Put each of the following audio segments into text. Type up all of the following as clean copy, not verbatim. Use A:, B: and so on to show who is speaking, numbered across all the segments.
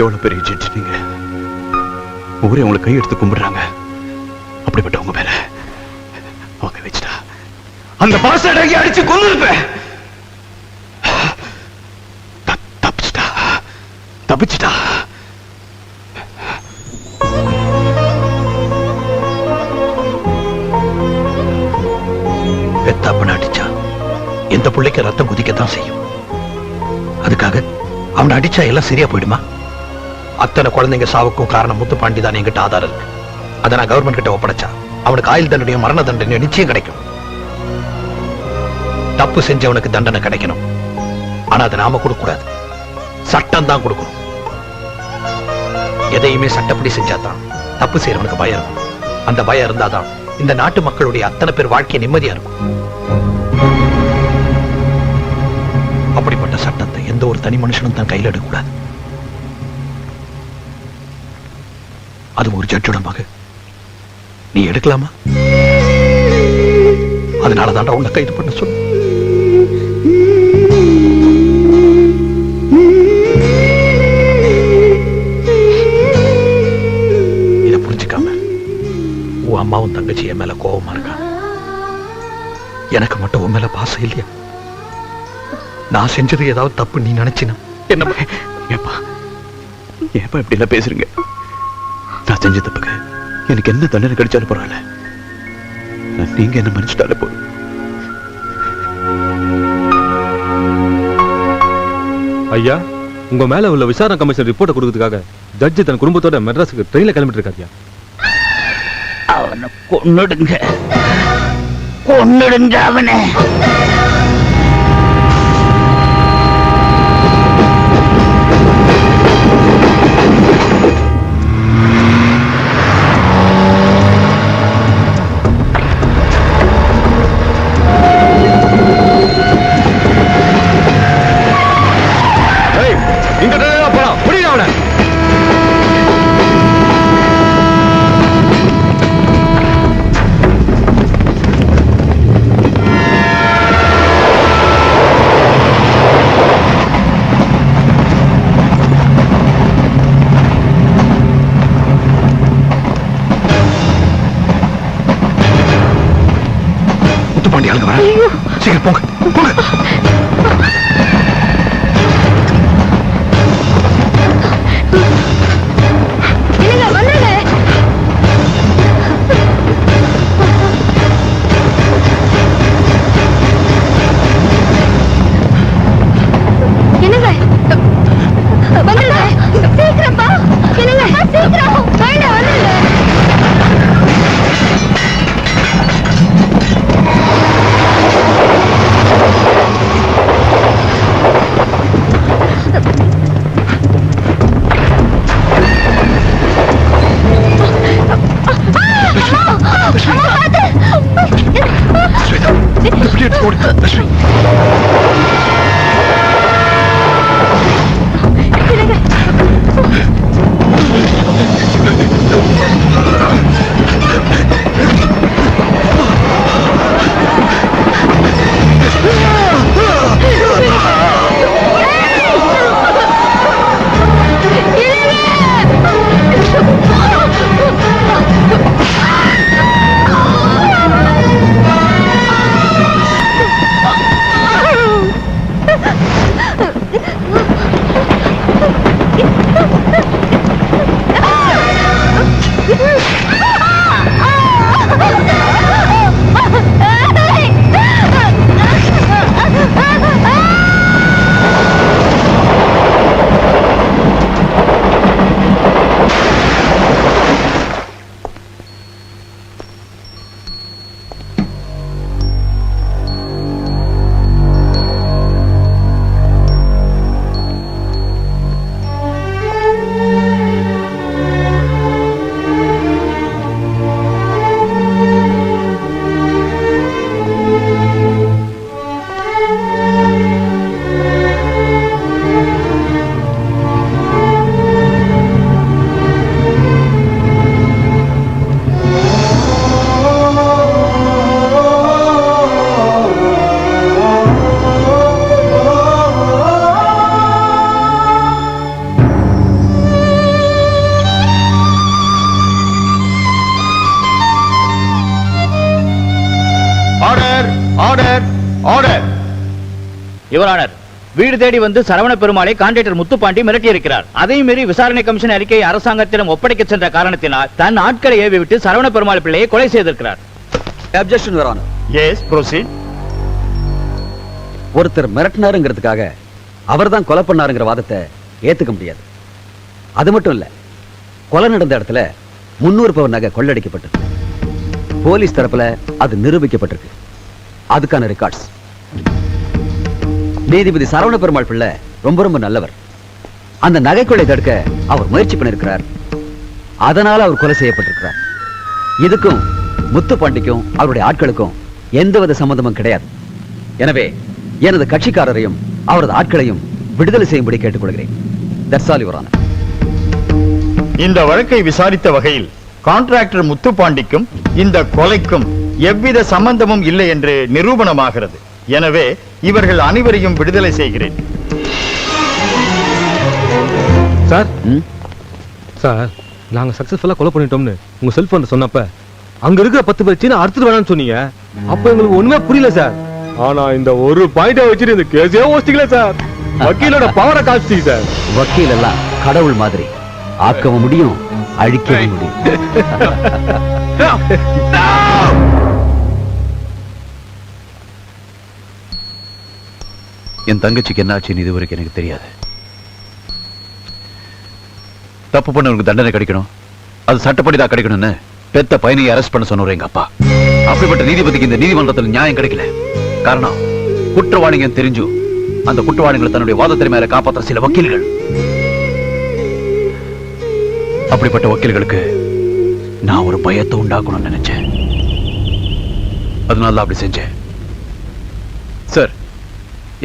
A: எவ்வளவு பெரிய ஜட்ஜ் நீங்க. ஊரே உங்களை கையெடுத்து கும்பிடுறாங்க. அப்படிப்பட்ட உங்க மேல அவங்க வச்சுட்டா அந்த பாஸ்டர் அடங்கி அடிச்சு கொண்டு இருப்பேன். தப்பிச்சிட்டா. பெத்தாப்பன அடிச்சா எந்த பிள்ளைக்கு ரத்தம் குதிக்கத்தான் செய்யும். அதுக்காக அவனை அடிச்சா எல்லாம் சரியா போயிடுமா? அத்தனை குழந்தைங்க சாவுக்கும் காரணம் முத்துப்பாண்டி தான் என்கிட்ட ஆதாரம் இருக்கு. அதை நான் கவர்மெண்ட் கிட்ட ஒப்படைச்சா அவனுக்கு ஆயுள் தண்டனையும் மரண தண்டனையும் நிச்சயம் கிடைக்கும். தப்பு செஞ்சவனுக்கு தண்டனை கிடைக்கணும். ஆனா அதை நாம கொடுக்க கூடாது, சட்டம் தான் கொடுக்கணும். எதையுமே சட்டப்படி செஞ்சாதான் தப்பு செய்யறவனுக்கு பயம் இருக்கும். அந்த பயம் இருந்தாதான் இந்த நாட்டு மக்களுடைய அத்தனை பேர் வாழ்க்கை நிம்மதியா இருக்கும். அப்படிப்பட்ட சட்டத்தை எந்த ஒரு தனி மனுஷனும் தான் கையில் எடுக்கக்கூடாது. அது ஒரு ஜட்ஜோட மக. நீ எடுக்கலாமா? அதனாலதான் உன்னை கைது பண்ண சொல்லு. இத புரிஞ்சுக்காம உன் அம்மாவும் தங்கச்சி என் மேல கோபமா இருக்கா. எனக்கு மட்டும் உன் மேல பாசம் இல்லையா? நான் செஞ்சது ஏதாவது தப்பு நீ நினைச்சினா என்ன? ஏப்பா ஏப்பா இப்படி எல்லாம் பேசுறீங்க? நான் செஞ்ச தப்புக்கு எனக்கு என்ன தண்டனை கிடைச்சாலும் பரவாயில்ல. நீங்க என்ன மன்னிச்சுட்டாலே போதும்.
B: ஐயா, உங்க மேல உள்ள விசாரணை கமிஷன் ரிப்போர்ட் கொடுக்கிறதுக்காக ஜட்ஜி தன் குடும்பத்தோட மெட்ராஸுக்கு ட்ரெயின்ல கிளம்பிட்டு இருக்காரு.
C: அவனை கொன்னுடுங்க, கொன்னுடுங்க அவனை.
A: முத்துப்பாண்டி ஆளுங்க வர. சீக்கிரம் போங்க போங்க.
D: Order order.
C: யுவர் ஆனர், வீடு தேடி வந்து சரவண பெருமாளை கான்ட்ராக்டர் முத்துப்பாண்டி மிரட்டி இருக்கிறார். அதையும் மீறி விசாரணை கமிஷன் அறிக்கையை அரசாங்கத்திடம் ஒப்படைக்க சென்ற காரணத்தினால் தன் ஆட்களை ஏவி விட்டு சரவண பெருமாள் பிள்ளையை கொலை செய்திருக்கிறார்.
E: Objection your honour.
D: Yes proceed.
E: ஒருத்தர் மிரட்டினாருங்கிறதுக்காக அவர்தான் கொலை பண்ணாருங்கிற வாதத்தை ஏத்துக்க முடியாது. அது மட்டும் இல்ல, கொலை நடந்த இடத்துல 300 பவுன் நகை கொள்ளடிக்கப்பட்டது. போலீஸ் தரப்புல அது நிரூபிக்கப்பட்டிருக்கு. அதுக்கான ரெக்கார்ட்ஸ். நீதிபதி சரவண பெருமாள் பிள்ளை ரொம்ப நல்லவர். அந்த நகை கொள்ளை தடுக்க அவர் முயற்சி பண்ணிருக்கிறார். அதனால அவர் கொலை செய்யப்பட்டிருக்கிறார். இதுக்கும் முத்துப்பாண்டிக்கும் அவருடைய ஆட்களுக்கும் எந்தவித சம்பந்தமும் கிடையாது. எனவே எனது கட்சிக்காரரையும் அவரது ஆட்களையும் விடுதலை செய்யும்படி கேட்டுக்கொள்கிறேன். That's all your honour.
D: இந்த வழக்கை விசாரித்த வகையில் கான்ட்ராக்டர் முத்துப்பாண்டிக்கும் இந்த கொலைக்கும் எவ்வித சம்பந்தமும் இல்லை என்று நிரூபணமாகிறது. எனவே இவர்கள் அனைவரையும் விடுதலை செய்கிறேன்.
B: சார் சார், நாங்க சக்சஸ்ஃபுல்லா கொலை பண்ணிட்டோம்னு உங்க செல்போன்ல சொன்னப்ப அங்க இருக்கிற 10 பேர் சீனா அறுத்துட்டு வேணாம்னு சொன்னீங்க. அப்ப எங்களுக்கு ஒண்ணுமே புரியல சார். ஆனா இந்த ஒரு பாயிண்ட வச்சுட்டு இந்த கேஸே ஓசிக்கல சார். வக்கீலோட பவரை காமிச்சிங்க சார்.
E: வக்கீல் எல்லாம் கடவுள் மாதிரி. ஆக்கவும் முடியும், அழிக்கவும் முடியும்.
F: என் தங்கச்சிக்கு என்ன ஆச்சுன்னு இதுவரைக்கும் எனக்கு தெரியாது. தப்பு பண்ணவனுக்கு தண்டனை கிடைக்கணும், அது சட்டப்படி தான் கிடைக்கணும்னு பெத்த பையனை அரெஸ்ட் பண்ண சொன்னவர் எங்க அப்பா. அப்படிப்பட்ட நீதிபதிக்கு இந்த நீதிமன்றத்தில் நியாயம் கிடைக்கல. காரணம், குற்றவாளிங்க தெரிஞ்சு அந்த குற்றவாளிகளை தன்னுடைய வாதத்தின் மேல காப்பாற்ற சில வக்கீல்கள். அப்படிப்பட்ட வக்கீல்களுக்கு நான் ஒரு பயத்தை உண்டாக்கணும்னு நினைச்சேன். அதனால அப்படி செஞ்சேன். சார்,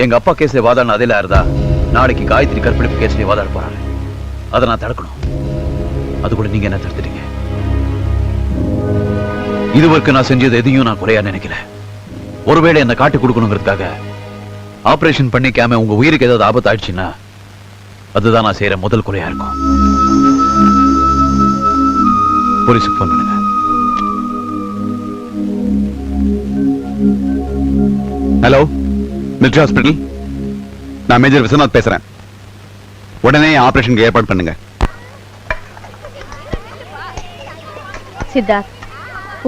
F: எங்க அப்பா கேஸ்ல வாதாடின அதில் இருந்தா நாளைக்கு காயத்ரி கற்பழிப்பு கேஸ்ல வாதாட போறாரு. அதை நான் தடுக்கணும். அது கூட நீங்க என்ன தடுத்துட்டீங்க. இதுவரைக்கும் நான் செஞ்சது எதையும் நான் குறையா நினைக்கல. ஒருவேளை என்ன காட்டி கொடுக்கணுங்கிறதுக்காக ஆபரேஷன் பண்ணிக்காம உங்க உயிருக்கு ஏதாவது ஆபத்து ஆயிடுச்சுன்னா அதுதான் நான் செய்யற முதல் குறையா இருக்கும். போலீஸுக்கு போன் பண்ணுங்க.
G: Hello, military hospital. நான் மேஜர் விஸ்வநாத் பேசுறேன். உடனே ஆபரேஷனுக்கு ஏற்பாடு பண்ணுங்க.
H: சித்தார்த்,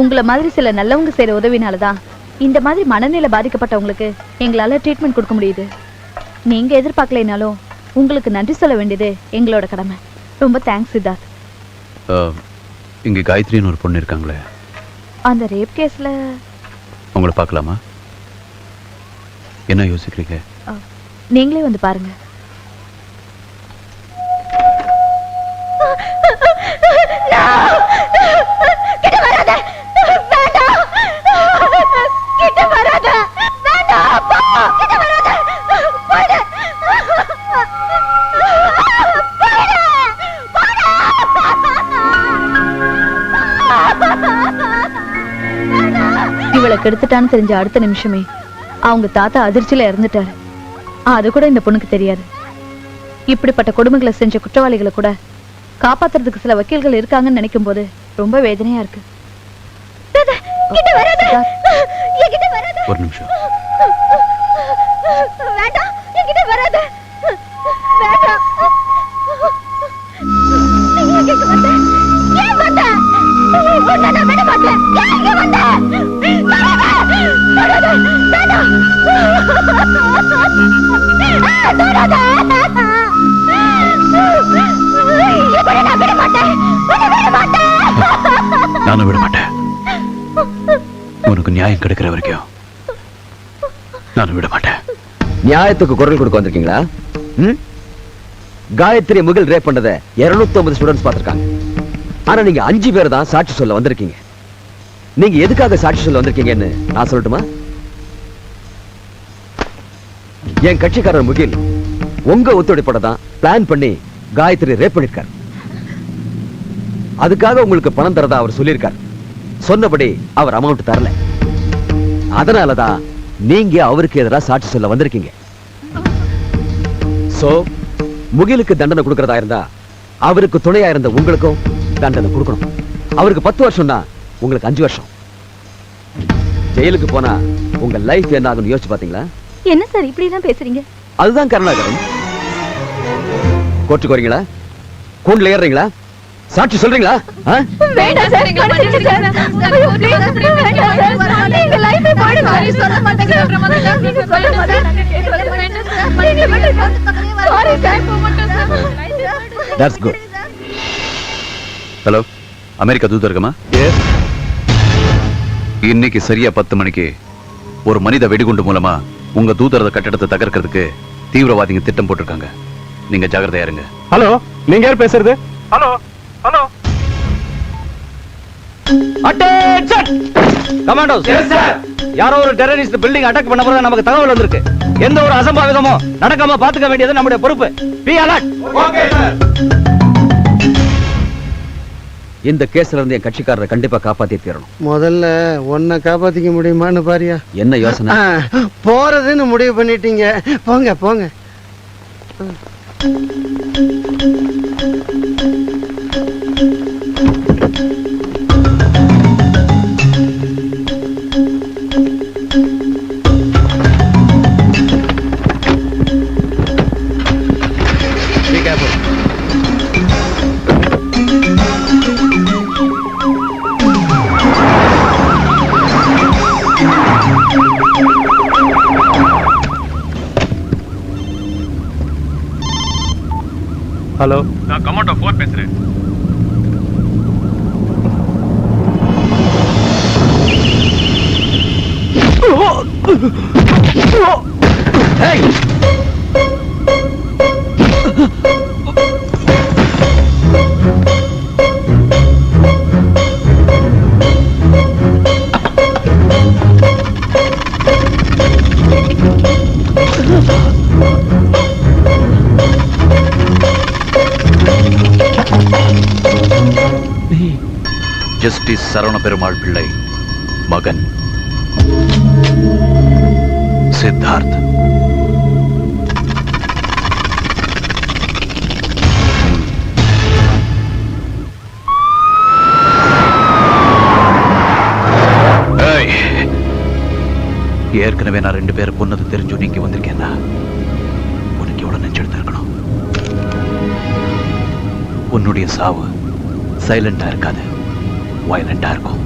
H: உங்களை மாதிரி சில நல்லவங்க செய்யற உதவினாலதான் இந்த மாதிரி மனநிலை பாதிக்கப்பட்டவங்களுக்கு எங்களால ட்ரீட்மெண்ட் கொடுக்க முடியுது. நீங்க எதிர்பார்க்கலைனாலும் உங்களுக்கு நன்றி சொல்ல வேண்டியது எங்களோட கடமை. ரொம்ப தேங்க்ஸ் சித்தார்த்.
F: இங்க காயத்ரின்னு ஒரு பொண்ணு இருக்காங்களே,
H: அந்த ரேப் கேஸ்ல
F: உங்களை பார்க்கலாமா? என்ன யோசிக்கிறீங்க?
H: நீங்களே வந்து பாருங்க. இவளை கெடுத்துட்டான்னு தெரிஞ்ச அடுத்த நிமிஷமே அவங்க தாத்தா அதிர்ச்சியில இறந்துட்டாரு. அது கூட இந்த பொண்ணுக்கு தெரியாது. இப்படிப்பட்ட கொடுமைகளை செஞ்ச குற்றவாளிகளை கூட காப்பாத்துறதுக்கு சில வக்கீல்கள் இருக்காங்கன்னு நினைக்கும் போது ரொம்ப வேதனையா இருக்கு.
F: ஒரு நிமிஷம். நானும் விட மாட்டேன். உனக்கு நியாயம் கிடைக்கிற வரைக்கும் நானும் விட மாட்டேன்.
E: நியாயத்துக்கு குரல் கொடுக்க வந்திருக்கீங்களா? காயத்ரி முகில் ரேப் பண்ணதை 250 ஸ்டூடெண்ட்ஸ் பார்த்திருக்காங்க. ஆனா நீங்க 5 பேர் தான் சாட்சி சொல்ல வந்திருக்கீங்க. நீங்க எதுக்காக சாட்சி சொல்ல வந்திருக்கீங்கன்னு நான் சொல்லட்டுமா? என் கட்சிக்காரர் முகில் உங்க ஒத்துழைப்போட தான் பிளான் பண்ணி காயத்ரி ரேப் பண்ணிருக்கார். அதுக்காக உங்களுக்கு பணம் தரதா அவர் சொல்லியிருக்கார். சொன்னபடி அவர் அமௌண்ட் தரல. அதனாலதான் நீங்க அவருக்கு எதிராக சாட்சி சொல்ல வந்திருக்கீங்க. சோ முகிலுக்கு தண்டனை கொடுக்கறதா இருந்தா அவருக்கு துணையா இருந்த உங்களுக்கும் தண்டனை கொடுக்கணும். அவருக்கு 10 வருஷம் தான், உங்களுக்கு 5 வருஷம். ஜெயிலுக்கு போனா உங்க லைஃப் என்ன ஆகும்னு யோசிச்சு பாத்தீங்களா?
H: என்ன சார் இப்படி எல்லாம் பேசுறீங்க?
E: அதுதான் கருணாகரன். கோர்ட்டுக்கு வரீங்களா? கூண்டுல ஏறுறீங்களா? சாட்சி சொல்றீங்களா?
H: வேண்டாம் சார், எங்களை மன்னிச்சிடுங்க சார். ஐயோ, please, வேண்டாம் சார். எங்க லைஃப் போயிடுங்க. சாரி சொல்ல மாட்டேங்க. நீங்க சொல்ல மாட்டேங்க. நீங்க வேண்டாம். Sorry sir.
E: That's good.
F: Hello, America தூதரகமா? இன்னைக்கு சரியா 10 மணிக்கு ஒரு மனித வெடிகுண்டு மூலமா உங்க தூதரக கட்டடத்தை தகர்க்கிறதுக்கு தீவிரவாதிங்க திட்டம் போட்டிருக்காங்க. நீங்க ஜாகிரதையா இருங்க.
B: ஹலோ, நீங்க யார் பேசுறது? Hello hello,
C: attention commandos. Yes sir. யாரோ ஒரு டெரரிஸ்ட் பில்டிங் அட்டாக் பண்ண போறதா நமக்கு தகவல் வந்திருக்கு. எந்த ஒரு அசம்பாவிதமோ நடக்காம பாத்துக்க வேண்டியது நம்முடைய பொறுப்பு. Be alert. Okay sir.
E: இந்த கேஸ்ல இருந்து என் கட்சிக்காரரை கண்டிப்பா காப்பாத்தி தீரணும்.
I: முதல்ல உன்னை காப்பாத்திக்க முடியுமான்னு பாரியா.
E: என்ன யோசனை?
I: போறதுன்னு முடிவு பண்ணிட்டீங்க. போங்க போங்க.
B: ஹலோ, நான் கமாண்டோ 4 பேசுறேன்.
F: ஜஸ்டிஸ் சரவண பெருமாள் பிள்ளை மகன் சித்தார்த். ஏற்கனவே நான் 2 பேரை கொன்னது தெரிஞ்சு நீங்க வந்திருக்கேன்னா உனக்கு எவ்வளவு நெஞ்செடுத்து இருக்கணும். உன்னுடைய சாவு சைலண்டா இருக்காது, வயலண்டா இருக்கும்.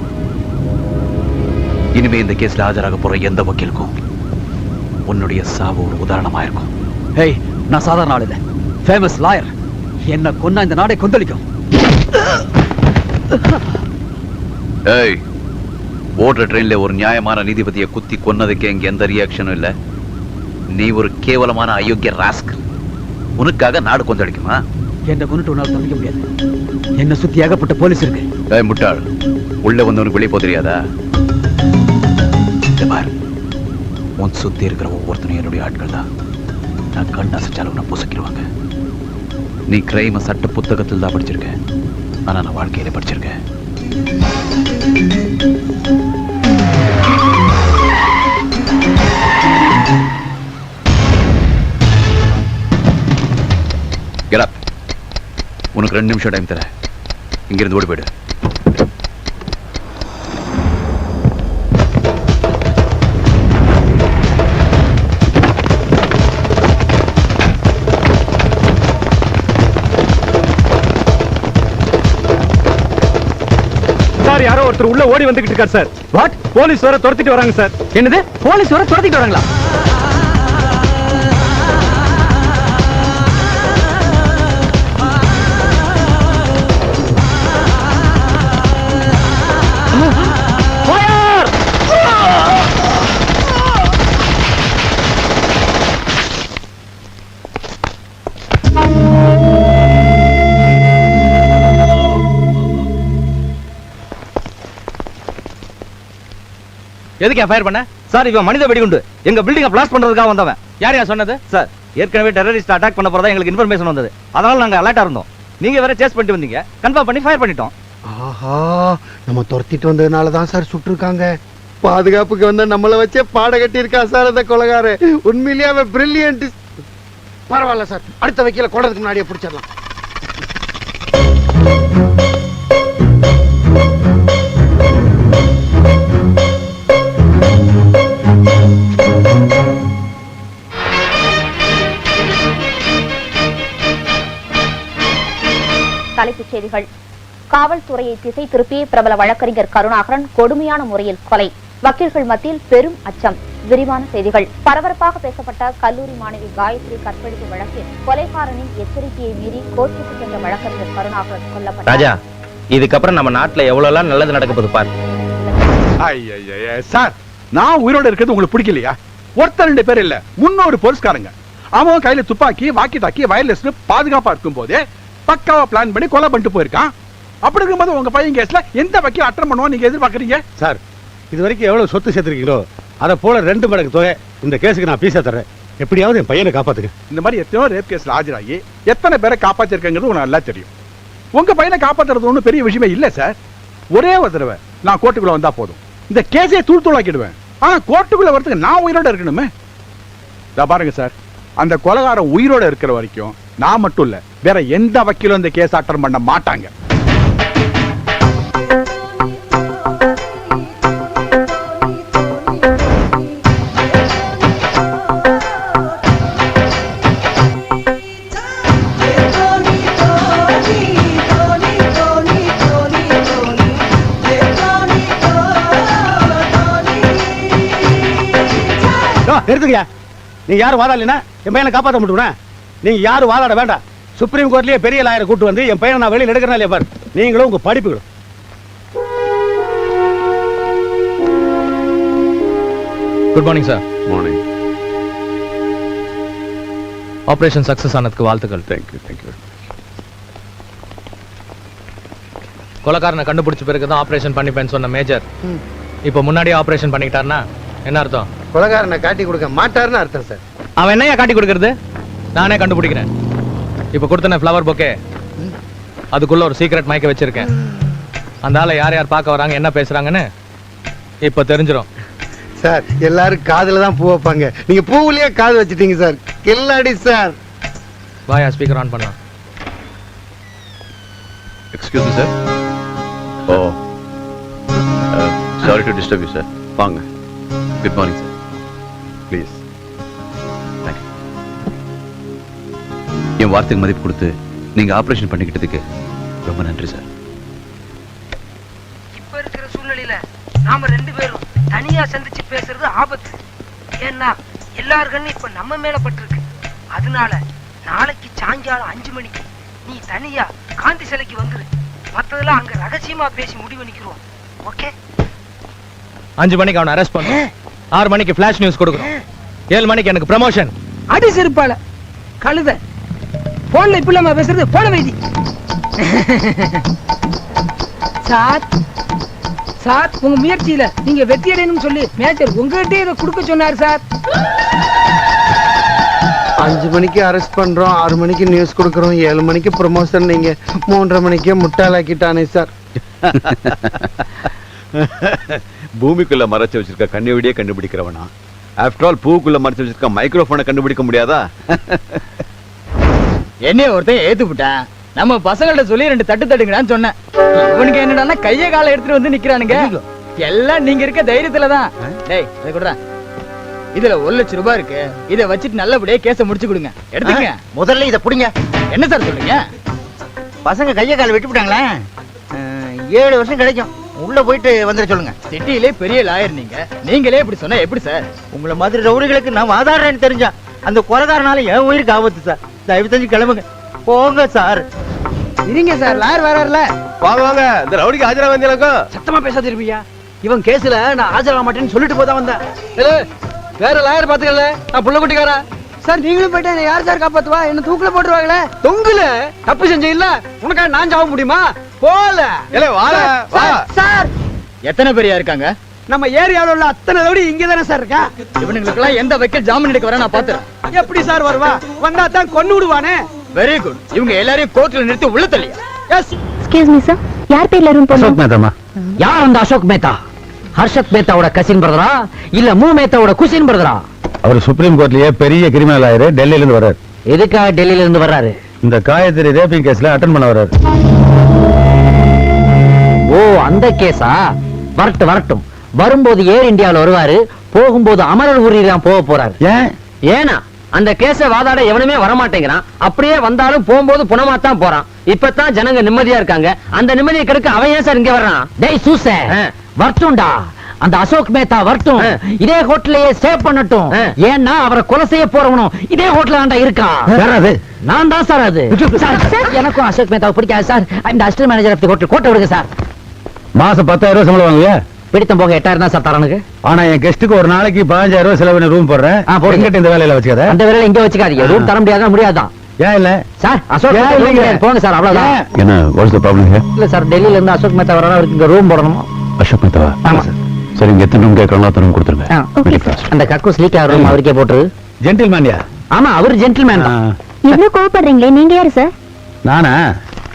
F: இனிமே இந்த கேஸ்ல ஆஜராக போற எந்த வக்கீலுக்கும் உன்னுடைய சாவு ஒரு உதாரணமா இருக்கும்.
E: ஹேய், நான் சாதாரண ஆள் இல்ல, ஃபேமஸ் லாயர். என்ன கொன்னா இந்த நாடே கொந்தளிக்கும்.
F: ஏய், ஓடுற ட்ரெயின்ல ஒரு நியாயமான நீதிபதியை குத்தி கொன்னதுக்கு இங்க எந்த ரியாக்ஷனும் இல்ல. நீ ஒரு கேவலமான அயோக்கிய ராஸ்கல். உனக்காக நாடு கொந்தளிக்குமா?
E: என்ன கொண்டுட்டு உன்னால தப்பிக்க முடியாது. என்ன சுத்தி ஏகப்பட்ட போலீஸ் இருக்கு.
F: ஏய் முட்டாள், உள்ள வந்தவனுக்கு வெளியே போக தெரியாதா? பார், உன் சுத்தி இருக்கிற ஒவ்வொருத்தனும் என்னுடைய ஆட்கள் தான். நான் கண் அசைச்சாலும் உன்னை பொசுக்கிடுவாங்க. நீ கிரைம சட்ட புத்தகத்தில் தான் படிச்சிருக்க, ஆனா நான் வாழ்க்கையில படிச்சிருக்கேன். Get up. உனக்கு 2 நிமிஷம் டைம் தரேன். இங்கிருந்து ஓடி போயிடு.
B: சார், யாரோ ஒருத்தர் உள்ள ஓடி வந்துகிட்டு இருக்கார் சார்.
E: வாட்?
B: போலீஸ் வர துரத்திட்டு வராங்க சார்.
E: என்னது? போலீஸ் வர துரத்திட்டு வராங்களா?
C: எதுக்கு ஃபயர் பண்ண? சார், இவன் மனித வெடிகுண்டு எங்க பில்டிங்கை பிளாஸ்ட் பண்றதுக்காக வந்தவன். யார் யார் சொன்னது? சார், ஏற்கனவே டெரரிஸ்ட் அட்டாக் பண்ண போறதா எங்களுக்கு இன்ஃபர்மேஷன் வந்தது. அதனால நாங்க அலர்ட்டா இருந்தோம். நீங்க வேற சேஸ் பண்ணிட்டு வந்தீங்க. கன்ஃபார்ம் பண்ணி ஃபயர் பண்ணிட்டோம்.
I: ஆஹா, நம்ம துரத்திட்டு வந்ததுனால தான் சார் சுட்டிருக்காங்க. பாதுகாப்புக்கு வந்த நம்மளை வச்சே பாட கட்டி இருக்கா சார் அந்த கொலைகாரு. உண்மையிலேயே அவன் பிரில்லியன்ட். பரவாயில்ல சார், அடுத்த வைக்கல கொடதுக்கு முன்னாடியே பிடிச்சிடலாம்.
J: செய்திகள். காவல்துறையை திசை திருப்பி பிரபல வழக்கறிஞர் கருணாகரன் கொடுமையான முறையில் கொலை. வக்கீல்கள் மத்தியில் பெரும் அச்சம். விரிவான செய்திகள். பரபரப்பாக பேசப்பட்ட கல்லூரி மாணவி காயத்ரி கற்பழிப்பு வழக்கில் கொலைகாரனின் எச்சரிக்கையை மீறி கோர்ட்டுக்கு சென்ற வழக்கறிஞர் கருணாகரன் கொல்லப்பட்டார்.
C: ராஜா, இதுக்கப்புறம் நம்ம நாட்டுல எவ்வளவு நல்லது நடக்க போகுது பாரு.
G: சார், நான் உயிரோட இருக்கிறது உங்களுக்கு பிடிக்கலையா? ஒருத்தர் 2 பேர் இல்ல, 300 போலீஸ்காரங்க. அவன் கையில துப்பாக்கி, வாக்கி டாக்கி, வயர்லெஸ் பாதுகாப்பா இருக்கும் போதே பக்காவா பிளான் பண்ணி கொலை பண்ணிட்டு போயிருக்கான். அப்படி இருக்கும்போது உங்க பையன் கேஸ்ல எந்த வக்கீல் அட்டன் பண்ணுவோம் நீங்க எதிர்பார்க்கறீங்க?
I: சார், இது வரைக்கும் எவ்வளவு சொத்து சேர்த்திருக்கீங்களோ அதை போல 2 மடங்கு தொகை இந்த கேஸுக்கு நான் பீஸா தர்றேன். எப்படியாவது என் பையனை காப்பாத்துங்க.
G: இந்த மாதிரி எத்தனையோ ரேப் கேஸ்ல ஆஜராகி எத்தனை பேரை காப்பாத்திருக்கங்கிறது உனக்கு நல்லா தெரியும். உங்க பையனை காப்பாத்துறது ஒன்றும் பெரிய விஷயமே இல்ல சார். ஒரே ஒரு தடவை நான் கோர்ட்டுக்குள்ள வந்தா போதும், இந்த கேஸை தூள் தூளாக்கிடுவேன். ஆனா கோர்ட்டுக்குள்ள வரதுக்கு நான் உயிரோட இருக்கணுமே. பாருங்க சார், அந்த கொலைகாரன் உயிரோட இருக்கிற வரைக்கும் நான் மட்டும் இல்ல, வேற எந்த வக்கீலும் இந்த கேஸ் அட்டன் பண்ண மாட்டாங்க.
I: நிறுத்துங்க. நீங்க யாரும் வாதாடலைன்னா என் பையனை காப்பாற்ற முடியுமா? நீங்க யாரும் வாதாட வேண்டாம். சுப்ரீம் கோர்ட்லயே பெரிய லாயரை கூட்டு வந்து என் பையனை நான் வெளியில் எடுக்கிறேன் இல்லையா பாரு. நீங்களும் உங்க படிப்புகளும்.
B: Good morning sir.
G: Morning.
B: Operation success ஆனதுக்கு வாழ்த்துக்கள்.
G: தேங்க்யூ.
B: கொலைகாரனை கண்டுபிடிச்ச பிறகு தான் ஆபரேஷன் பண்ணிப்பேன்னு சொன்ன மேஜர் இப்ப முன்னாடியே ஆபரேஷன் பண்ணிக்கிட்டாருன்னா என்ன அர்த்தம்?
I: கொலைகாரனை காட்டி கொடுக்க மாட்டாருன்னு அர்த்தம் சார்.
B: அவன் என்னையா காட்டி கொடுக்கறது? நானே கண்டுபிடிக்கிறேன். இப்ப கொடுத்தன ஃப்ளவர் பொக்கே, அதுக்குள்ள ஒரு சீக்ரெட் மயக்க வச்சிருக்கேன். அந்த ஆளை யார் யார் பார்க்க வராங்க, என்ன பேசுறாங்கன்னு இப்ப தெரிஞ்சிடும்.
I: சார், எல்லாரும் காதுல தான் பூ வைப்பாங்க, நீங்க பூவுலயே காது வச்சிட்டீங்க சார். கில்லாடி சார்.
B: வாயா ஸ்பீக்கர் ஆன் பண்ணலாம்.
F: Excuse me sir. Oh, sorry to disturb you sir. வாங்க. Good morning sir. ப்ளீஸ். என் வார்த்தைக்கு மதிப்பு கொடுத்து நீங்க ஆபரேஷன் பண்ணிக்கிட்டதுக்கு ரொம்ப நன்றி சார்.
K: இப்ப இருக்கிற சூழ்நிலையில நாம 2 பேரும் தனியா சந்திச்சு பேசுறது ஆபத்து. ஏன்னா எல்லாரும் இப்ப நம்ம மேல பட்டிருக்கு. அதனால நாளைக்கு சாயங்காலம் 5 மணிக்கு நீ தனியா காந்தி சிலைக்கு வந்துரு. மத்ததெல்லாம் அங்க ரகசியமா பேசி முடிவு நிக்கிறோம். ஓகே?
B: 5 மணிக்கு அவனை அரெஸ்ட் பண்ணு. 6 மணிக்கு ஃபிளாஷ் நியூஸ் கொடுக்கணும். 7 மணிக்கு எனக்கு ப்ரமோஷன்.
K: அடி செருப்பால கழுத போன்ல இப்ப இல்லாம பேசுறது. போன வைதி சார், உங்க முயற்சியில நீங்க வெற்றி அடையணும்னு சொல்லி மேஜர் உங்ககிட்ட இதை கொடுக்க சொன்னார் சார்.
I: 5 மணிக்கு அரெஸ்ட் பண்றோம், 6 மணிக்கு நியூஸ் கொடுக்கறோம், 7 மணிக்கு ப்ரமோஷன். நீங்க 3:30 மணிக்கே முட்டாளாக்கிட்டானே சார்.
F: பூமிக்குள்ள மறைச்சு வச்சிருக்க கண்ணியோடையே கண்டுபிடிக்கிறவனா? ஆஃப்டர் ஆல் பூக்குள்ள மறைச்சு வச்சிருக்க மைக்ரோஃபோனை கண்டுபிடிக்க முடியாதா?
C: என்னைய ஒருத்தன் ஏத்து விட்டான். நம்ம பசங்கள்ட்ட சொல்லி 2 தட்டு தட்டுங்கடான்னு சொன்னேன். இவனுக்கு என்னடா கைய காலை எடுத்துட்டு வந்து நிக்கிறானுங்க. எல்லாம் நீங்க இருக்க தைரியத்துலதான். டேய், இதை கொடுறா. இதுல 1 லட்சம் ரூபாய் இருக்கு. இதை வச்சுட்டு நல்லபடியா கேஸ முடிச்சு கொடுங்க. எடுத்துங்க.
L: முதல்ல இதை புடிங்க.
C: என்ன சார் சொல்றீங்க?
L: பசங்க கைய கால வெட்டி விட்டாங்களா? 7 வருஷம் கிடைக்கும். உள்ள போயிட்டு வந்துட சொல்லுங்க.
C: சிட்டியிலே பெரிய லாயர் நீங்க, நீங்களே இப்படி சொன்னா எப்படி சார்?
L: உங்களை மாதிரி ரவுடிகளுக்கு நான் வாதாடுறேன்னு தெரிஞ்சா அந்த கொலைகாரனால என் உயிருக்கு ஆபத்து சார். தயவு செஞ்சு கிளம்புங்க. போங்க சார்.
K: இருங்க சார், லாயர் வராருல.
B: வாங்க. இந்த ரவுடிக்கு ஆஜரா வந்தீங்களா?
K: சத்தமா பேசாத இருப்பியா? இவன் கேஸ்ல நான் ஆஜராக மாட்டேன்னு சொல்லிட்டு போதான் வந்தேன்.
B: வேற லாயர் பாத்துக்கல. நான் புள்ள குட்டிக்காரா
K: சார். நீங்களும் போயிட்டு என்ன யார் சார் காப்பாத்துவா? என்ன தூக்குல போட்டுருவாங்களே.
B: தொங்குல தப்பு செஞ்ச இல்ல உனக்கா நான் சாவ முடியுமா? போல
K: சார்.
C: எத்தனை பேரியா இருக்காங்க?
K: நம்ம ஏரியாவில் உள்ள அத்தனை ரவுடி இங்க தானே சார் இருக்கா?
C: இவனுங்களுக்கெல்லாம் எந்த வக்கீல் ஜாமீன் எடுக்க வர நான் பாத்துறேன்.
K: எப்படி சார் வருவா? வந்தா தான் கொன்னு விடுவானே.
C: Very good. இவங்க எல்லாரையும் கோர்ட்ல நிறுத்தி உள்ள தள்ளியா?
K: எஸ்.
H: எக்ஸ்கியூஸ் மீ சார், யார் பேர்ல ரூம் போறோம்?
E: அசோக் மேத்தாமா? யார் அந்த அசோக் மேத்தா? ஹர்ஷத் மேத்தாவோட கசின் பிரதரா இல்ல மூ மேத்தாவோட குசின் பிரதரா?
I: அவர் சுப்ரீம் கோர்ட்லயே பெரிய கிரிமினல் லாயர், டெல்லியில இருந்து வர்றாரு.
E: எதுக்காக டெல்லியில இருந்து வர்றாரு?
I: இந்த காயத்ரி ரேப்பிங் கேஸ்ல அட்டெண்ட் பண்ண வர்றாரு.
E: ஓ, அந்த கேஸா? வரட்டும். வரும்போது ஏர் இந்தியாவில் வருவாரு, போகும்போது அமரர் ஊரில் போக போறாரு. ஏனா அந்த கேஸ வாதாட எவனுமே வரமாட்டேங்கிறான். அப்படியே வந்தாலும் போகும்போது புனமாத்தான் போறான்.
L: இப்பதான் ஜனங்க நிம்மதியா இருக்காங்க. அந்த நிம்மதியை கெடுக்க அவன் ஏன் சார் இங்க வர்றான்?
M: டேய் சூச வரட்டும்டா, அந்த அசோக் மேத்தா வரட்டும், இதே ஹோட்டலையே ஸ்டே பண்ணட்டும். ஏன்னா அவரை கொலை செய்ய போறவனும் இதே ஹோட்டல்ல தான்டா இருக்கான். நான் தான் சார் அது. சார், எனக்கும் அசோக் மேத்தாவை பிடிக்காது சார். இந்த assistant manager of the hotel கோட்டை விடுங்க சார்.
F: மாசம் 10,000 சம்பளம் வாங்குவியா?
M: பிடித்தம் போக 8,000 தான் சார் தரனுக்கு.
F: ஆனா என் கெஸ்ட்டுக்கு ஒரு நாளைக்கு 15,000 செலவு ரூம் போடுறேன்.
M: போடுங்க.
F: இந்த வேலையில வச்சுக்காத.
M: அந்த வேலையில இங்க வச்சுக்காதீங்க. ரூம் தர முடியாதான்.
F: ஏன் இல்ல
M: சார்? அசோக் போங்க சார், அவ்வளவுதான்.
F: என்ன வாட்ஸ் தி ப்ராப்ளம் ஹியர்?
M: இல்ல சார், டெல்லியில இருந்து அசோக் மேத்தா வரணும், அவருக்கு இங்க ரூம் போடணும்.
F: அசோக் மேத்தாவா?
M: ஆமா.
F: சரி, இங்க எத்தனை ரூம் கேட்கறாங்களோ அத்தனை ரூம் கொடுத்துருங்க.
M: அந்த கக்கூஸ் லீக் ஆகிற ரூம் அவருக்கே போட்டு.
F: ஜென்டில்மேன்யா?
M: ஆமா, அவரு ஜென்டில்மேன் தான்.
J: இவ்வளவு கோவப்படுறீங்களே, நீங்க யாரு சார்?
F: நானா?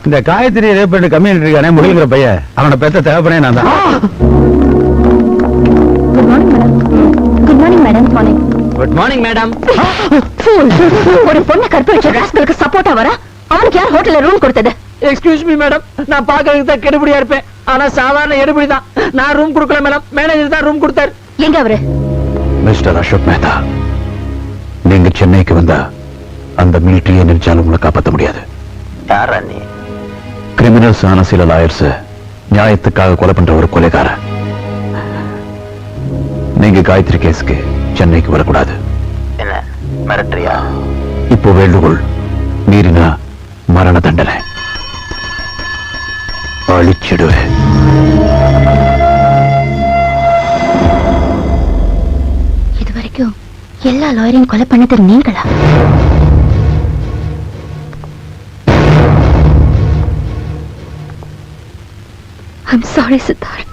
F: இந்த காயத்ரி ரேப் பண்ணி கம்யூனிட்டி இருக்கானே முடிங்கிற பையன், அவனை பெத்த தேவைப்படே நான் தான்.
J: Good morning madam. Morning.
L: Good morning madam.
J: ஒரு பொண்ணை கற்பழிச்ச ராஸ்கலுக்கு சப்போர்ட்டா வர அவனுக்கு யார் ஹோட்டல்ல ரூம் கொடுத்தது?
L: எக்ஸ்கியூஸ் மீ மேடம், நான் பாக்குறதுக்கு தான் கெடுபடியா இருப்பேன். ஆனா சாதாரண எடுபடி தான். நான் ரூம் கொடுக்கல மேடம், மேனேஜர் தான் ரூம் கொடுத்தாரு.
J: எங்க அவரு?
F: மிஸ்டர் அசோக் மேத்தா, நீங்க சென்னைக்கு வந்தா அந்த மிலிட்டரியை நினைச்சாலும் உங்களை காப்பாற்ற முடியாது.
L: யாரா நீ?
F: கிரிமினல்ஸ் ஆன சில லாயர்ஸ் நியாயத்துக்காக கொலை பண்ற ஒரு கொலைகாரன். நீங்க காயத்ரி கேஸ்க்கு சென்னைக்கு வரக்கூடாது.
L: என்ன மிரட்டறியா?
F: இப்போ வேண்டுகோள் மீறினா மரண தண்டனை. அழிச்சிடுவேன்.
J: இது வரைக்கும் எல்லா லாயரையும் கொலை பண்ணது நீங்களா? I'm sorry, Siddharth.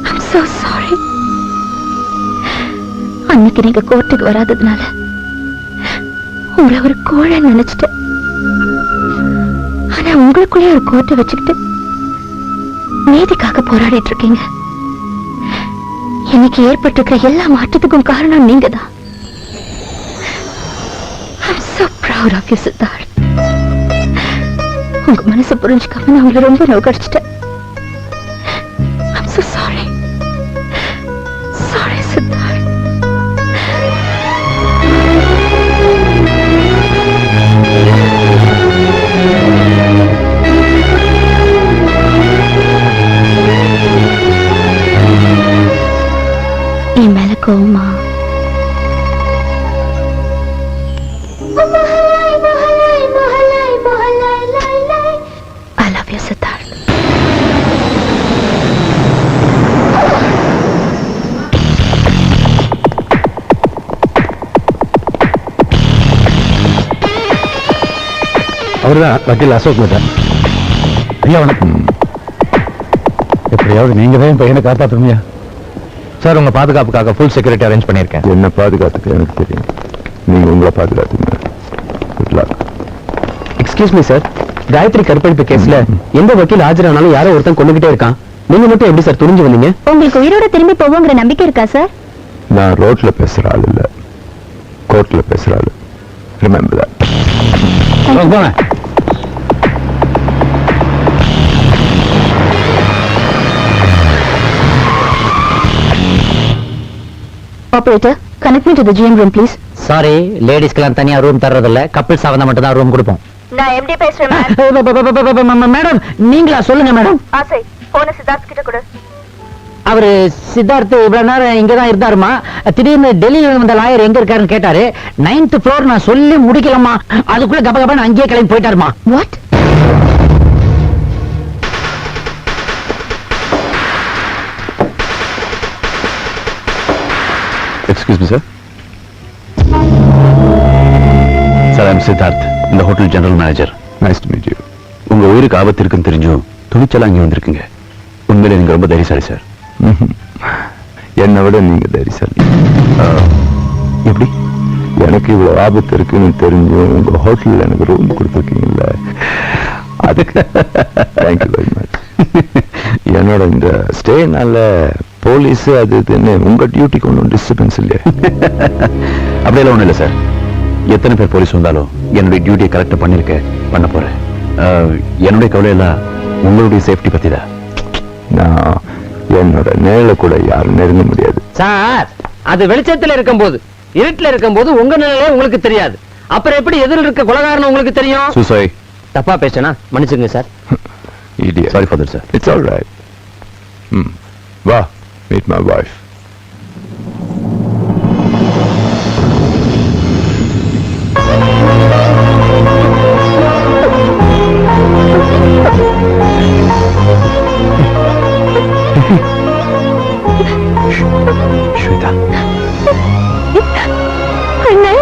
J: I'm so sorry. அன்னைக்கு நீங்க கோர்ட்டுக்கு வராததுனால உங்களை ஒரு கோழை நினைச்சிட்டேன். ஆனா உங்களுக்குள்ளே ஒரு கோர்ட்டை வச்சுக்கிட்டு நீதிக்காக போராடிட்டு இருக்கீங்க. எனக்கு ஏற்பட்டிருக்கிற எல்லா மாற்றத்துக்கும் காரணம் நீங்க தான். I'm so proud of you, Siddharth. உங்க மனசை புரிஞ்சுக்காம நான் உங்களை ரொம்ப நோக்கடிச்சிட்டேன். I'm so sorry. Sorry, Siddharth. என் மேல கோவமா? I love you, Siddharth.
F: அவர்தான் வக்கீல் அசோக் மேத்தா. ஐயா வணக்கம். எப்படியாவது நீங்க தான் பையனை காப்பாற்றுமையா?
B: சார், உங்க பாதுகாப்புக்காக ஃபுல் செக்யூரிட்டி அரேஞ்ச் பண்ணியிருக்கேன்.
F: என்ன பாதுகாத்துக்கு எனக்கு தெரியும். நீங்க உங்களை பாதுகாத்துங்க. Good luck.
B: Excuse me sir, Gayathri கற்பழிப்பு கேஸ்ல எந்த வக்கீல் ஆஜரானாலும் யாரோ ஒருத்தன் கொண்டுகிட்டே இருக்கான். நீங்க மட்டும் எப்படி சார் துணிஞ்சு வந்தீங்க?
J: உங்களுக்கு உயிரோட திரும்பி போவோங்கிற நம்பிக்கை இருக்கா சார்?
F: நான் ரோட்ல பேசுற ஆள் இல்ல, கோர்ட்ல பேசுற ஆள். Remember that. போங்க.
J: Operator, connect me to the GM room, please.
M: Sorry, லேடிஸ்க்கெல்லாம் தனியா ரூம் தர்றதில்ல. கப்பிள்ஸ் ஆவதா மட்டும் தான் ரூம் கொடுப்போம்.
J: நான் MD பேசுறேன்.
M: மேடம், நீங்களா? சொல்லுங்க மேடம்.
J: ஆசை, போன சித்தார்த் கிட்ட கொடு.
M: அவரு சித்தார்த் இவ்வளவு நேரம் இங்கதான் இருந்தாருமா. திடீர்னு டெல்லியில வந்த லாயர் எங்க இருக்காருன்னு கேட்டாரு. 9th floor நான் சொல்லி முடிக்கலமா, அதுக்குள்ள கபகபன்னு அங்கேயே கிளம்பி போயிட்டாருமா.
J: What?
F: Excuse me, sir. Sir, I'm Siddharth, இந்த hotel general manager. Nice to meet you. உங்க உயிருக்கு ஆபத்து இருக்குன்னு தெரிஞ்சும் துணிச்சலா இங்க வந்திருக்கீங்க. உண்மையிலே நீங்க ரொம்ப தைரியசாலி சார். என்னை விட நீங்க தைரியசாலி. எப்படி? எனக்கு இவ்வளவு ஆபத்து இருக்குன்னு தெரிஞ்சும் உங்க ஹோட்டல்ல எனக்கு ரூம் கொடுத்துருக்கீங்கல்ல, அதுக்கு தேங்க்யூ வெரி மச். என்னோட இந்த ஸ்டேனால போலீஸ் அது இதுன்னு உங்க டியூட்டிக்கு ஒன்றும் டிஸ்டர்பன்ஸ் இல்லையா? அப்படியெல்லாம் ஒண்ணும் இல்லை சார். எத்தனை பேர் போலீஸ் வந்தாலும் என்னுடைய டியூட்டியை கரெக்டா பண்ண போறேன். என்னுடைய கவலை எல்லாம் உங்களுடைய சேஃப்டி பத்தி தான். நான் என்னோட நேரில கூட யாரும் நெருங்க முடியாது
L: சார். அது வெளிச்சத்துல இருக்கும்போது, இருட்டுல இருக்கும்போது உங்க நிலையே உங்களுக்கு தெரியாது.
M: அப்புறம் எப்படி எதிரில் இருக்க கொலைகாரன் உங்களுக்கு தெரியும்?
F: Suicide.
M: தப்பா பேசனா மன்னிச்சுங்க sir.
F: Idiot. Sorry for that, sir.
N: It's all right. Va, meet my wife.
F: Shweta.
H: அண்ணே,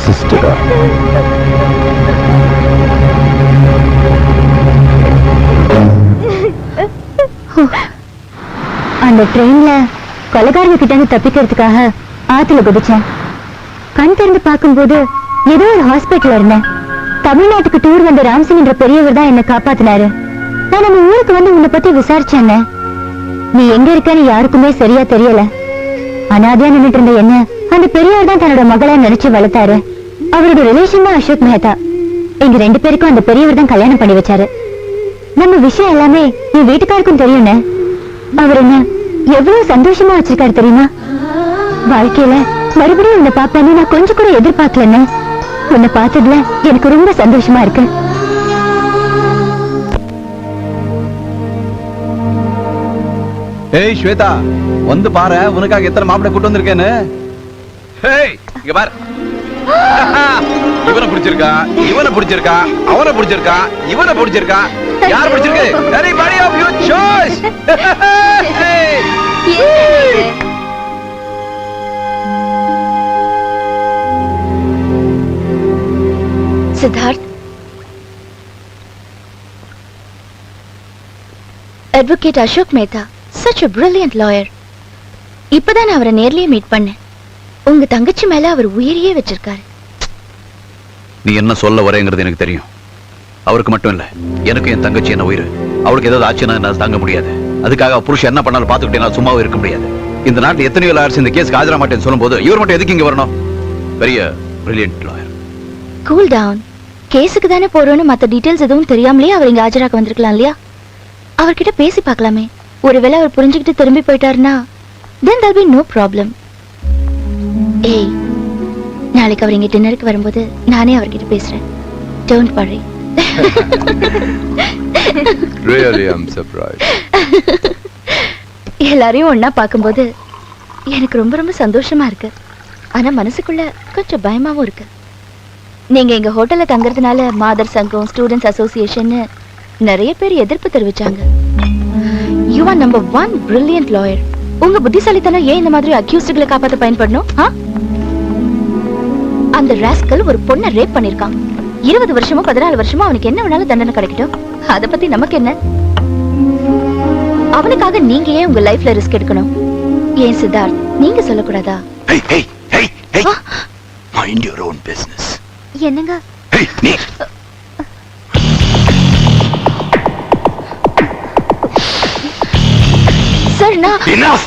N: Sister.
H: அந்த ட்ரெயின்ல கொலைகாரங்க கிட்ட இருந்து தப்பிக்கிறதுக்காக ஆத்துல குதிச்சேன். கண் திறந்து பார்க்கும்போது ஏதோ ஒரு ஹாஸ்பிட்டல் இருந்தேன். தமிழ்நாட்டுக்கு டூர் வந்த ராம்சிங் என்ற பெரியவர் தான் என்ன காப்பாத்தினாரு. நான் நம்ம ஊருக்கு வந்து உன்னை பத்தி விசாரிச்சேன். நீ எங்க இருக்கன்னு யாருக்குமே சரியா தெரியல. அனாதையா நின்னுட்டு இருந்த என்ன அந்த பெரியவர் தான் தன்னோட மகளா நினைச்சு வளர்த்தாரு. அவரோட ரிலேஷன் தான் அசோக் மெஹ்தா. எங்க 2 பேருக்கும் அந்த பெரியவர் தான் கல்யாணம் பண்ணி வச்சாரு. நம்ம விஷயம் எல்லாமே என் வீட்டுக்காருக்கும் தெரியும்னு. அவர் என்ன எவ்வளவு சந்தோஷமா வச்சிருக்காரு தெரியுமா? வாழ்க்கையில மறுபடியும் உன்னை பாப்பேன்னு நான் கொஞ்சம் கூட எதிர்பார்க்கலன்னு. உன்னை பார்த்ததுல எனக்கு ரொம்ப சந்தோஷமா இருக்கு.
F: ஏய் ஸ்வேதா, வந்து பாரு உனக்காக எத்தனை மாப்பிள்ளை கூட்டு வந்திருக்கேன்னு. ஏய் இங்க பாரு. இவனை பிடிச்சிருக்கா, இவனை பிடிச்சிருக்கா, அவனை பிடிச்சிருக்கா, இவனை பிடிச்சிருக்கா. யார் பிடிச்சிருக்கு? Anybody of your choice.
H: Siddharth, advocate Ashok Mehta, such a brilliant lawyer. இப்பதான் நான் அவரை நேர்லயே மீட் பண்ணேன். உங்க தங்கச்சி மேல அவர் உயிரையே வச்சிருக்காரு.
F: நீ என்ன சொல்ல வரேங்கிறது எனக்கு தெரியும். அவருக்கு மட்டும் இல்ல, எனக்கு என் தங்கச்சி என்ன உயிர். அவளுக்கு ஏதாவது ஆச்சுன்னா நான் தாங்க முடியாது. அதுக்காக புருஷன் என்ன பண்ணாலும் பாத்துக்கிட்டே நான் சும்மாவே இருக்க முடியாது. இந்த நாட்டில் எத்தனையோ லாயர்ஸ் இந்த கேஸ்க்கு ஆஜரா மாட்டேன்னு சொல்லும்போது இவர் மட்டும் எதுக்கு இங்க வரணும்? பெரிய பிரில்லியன்ட் லாயர்.
H: Cool down. கேஸுக்கு தானே போறோம்னு மத்த டீடைல்ஸ் எதுவும் தெரியாமலே அவர் இங்க ஆஜராக வந்திருக்கலாம் இல்லையா? அவர்கிட்ட பேசி பார்க்கலாமே. ஒருவேளை அவர் புரிஞ்சுக்கிட்டு திரும்பி போயிட்டாருன்னா then there'll be no problem. ஏய், நாளைக்கு அவர் இங்க டின்னருக்கு வரும்போது நானே அவர்கிட்ட பேசுறேன். Don't worry.
N: Really, I'm surprised.
H: எல்லாரையும் ஒண்ணா பார்க்கும்போது எனக்கு ரொம்ப ரொம்ப சந்தோஷமா இருக்கு. ஆனா மனசுக்குள்ள கொஞ்சம் பயமாவும் இருக்கு. நீங்க எங்க ஹோட்டல்ல தங்கறதுனால மாதர் சங்கம், ஸ்டூடெண்ட்ஸ் அசோசியேஷன் நிறைய பேர் எதிர்ப்பு தெரிவிச்சாங்க. You are number 1 brilliant lawyer. உங்க புத்திசாலித்தனம் ஏன் இந்த மாதிரி அக்யூஸ்டுகளை காப்பாத்த பயன்படணும்? அந்த ராஸ்கல் ஒரு பொண்ணை ரேப் பண்ணிருக்கான். 20 வருஷமோ 14 வருஷமோ அவனுக்கு என்ன வேணாலும் தண்டனை கிடைக்கட்டும். அத பத்தி நமக்கு என்ன? அவனுக்காக நீங்க ஏன் உங்க லைஃப்ல ரிஸ்க் எடுக்கணும்? ஏன் சித்தார்த், நீங்க சொல்லக்கூடாதா?
F: Mind your own business.
H: என்னங்க?
F: நீ
H: சார், நான்
F: enough.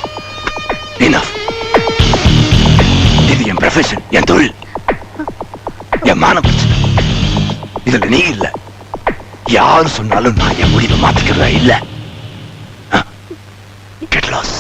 F: இது என் ப்ரொஃபஷன், என் தொழில், என் மான பிரச்சனை. இதுல நீ இல்ல. யாரு சொன்னாலும் நான் என் முடிவை மாத்திக்கிறதா இல்ல. Get lost.